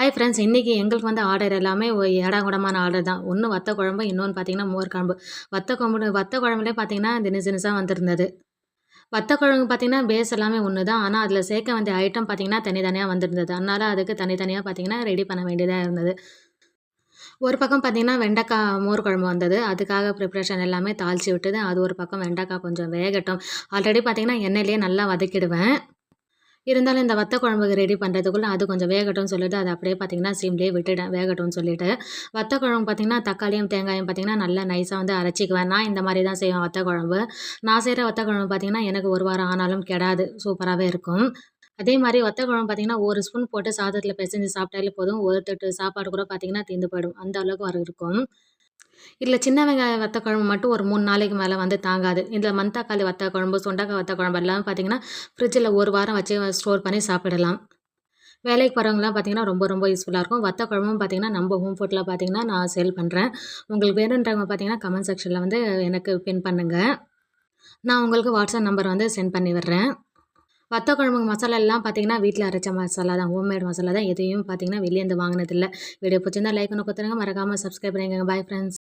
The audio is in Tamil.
ஹாய் ஃப்ரெண்ட்ஸ், இன்றைக்கி எங்களுக்கு வந்து ஆர்டர் எல்லாமே ஏடாகூடமான ஆர்டர் தான். ஒன்று வத்த குழம்பு, இன்னொன்று பார்த்தீங்கன்னா மோர் குழம்பு. வத்த குழம்புலே பார்த்தீங்கன்னா தினுசு தினுசா வந்திருந்தது. வத்த குழம்பு பார்த்தீங்கன்னா பேஸ் எல்லாமே ஒன்று தான். ஆனால் அதில் சேர்க்க வேண்டிய ஐட்டம் பார்த்தீங்கன்னா தனித்தனியா வந்திருந்தது. அதனால அதுக்கு தனித்தனியா பார்த்தீங்கன்னா ரெடி பண்ண வேண்டியதா இருந்தது. ஒரு பக்கம் பார்த்தீங்கன்னா வெண்டைக்காய் மோர் குழம்பு வந்தது. அதுக்காக ப்ரிப்ரேஷன் எல்லாமே தாளிச்சு விட்டது. அது ஒரு பக்கம் வெண்டைக்காய் கொஞ்சம் வேகட்டும். ஆல்ரெடி பார்த்தீங்கன்னா எண்ணெயிலேயே நல்லா வதக்கிடுவேன். இருந்தாலும் இந்த வத்த குழம்புக்கு ரெடி பண்ணுறதுக்குள்ள அது கொஞ்சம் வேகட்டும்னு சொல்லிட்டு அதை அப்படியே பார்த்தீங்கன்னா சிம்லேயே விட்டுட்டேன் வேகட்டும்னு சொல்லிட்டு. வத்த குழம்பு பார்த்தீங்கன்னா தக்காளியும் தேங்காயும் பார்த்தீங்கன்னா நல்லா நைஸாக வந்து அரைச்சிக்குவேன். நான் இந்த மாதிரி தான் செய்வேன் வத்த குழம்பு. நான் செய்கிற வத்த குழம்பு பார்த்தீங்கன்னா எனக்கு ஒரு வாரம் ஆனாலும் கெடாது, சூப்பராகவே இருக்கும். அதே மாதிரி வத்த குழம்பு பார்த்தீங்கன்னா ஒரு ஸ்பூன் போட்டு சாதத்தில் பிசைஞ்சு சாப்பிட்டாலே போதும், ஒரு தட்டு சாப்பாடு கூட பார்த்தீங்கன்னா தீர்ந்து போயிடும், அந்த அளவுக்கு வர இருக்கும். இதில சின்ன வெங்காய வத்த குழம்பு மட்டும் ஒரு 3 நாளைக்கு மேலே வந்து தாங்காது. இதில் மணத்தக்காளி வத்த குழம்பு, சுண்டக்காய் வத்த குழம்பு எல்லாமே பார்த்தீங்கன்னா ஃப்ரிட்ஜில் ஒரு வாரம் வச்சு ஸ்டோர் பண்ணி சாப்பிடலாம். வேலைக்கு போகிறவங்கலாம் பார்த்தீங்கன்னா ரொம்ப ரொம்ப யூஸ்ஃபுல்லாக இருக்கும். வத்த குழம்பும் பார்த்தீங்கன்னா நம்ம ஹோம் ஃபுட்டில் பார்த்தீங்கன்னா நான் சேல் பண்ணுறேன். உங்களுக்கு வேணுன்றவங்க பார்த்தீங்கன்னா கமெண்ட் செக்ஷனில் வந்து எனக்கு பின் பண்ணுங்க. நான் உங்களுக்கு வாட்ஸ்அப் நம்பர் வந்து சென்ட் பண்ணி விடுறேன். வத்த குழம்புக்கு மசாலா எல்லாம் பார்த்தீங்கன்னா வீட்டில் அரைச்ச மசாலா தான், ஹோம்மேட் மசாலா தான். எதையும் பார்த்தீங்கன்னா வெளியேருந்து வாங்கினதில்ல. வீடியோ பிடிச்சிருந்தா லைக் ஒன்று கொடுத்துருங்க. மறக்காமல் சப்ஸ்கிரைப் பண்ணிக்கோங்க. Bye friends.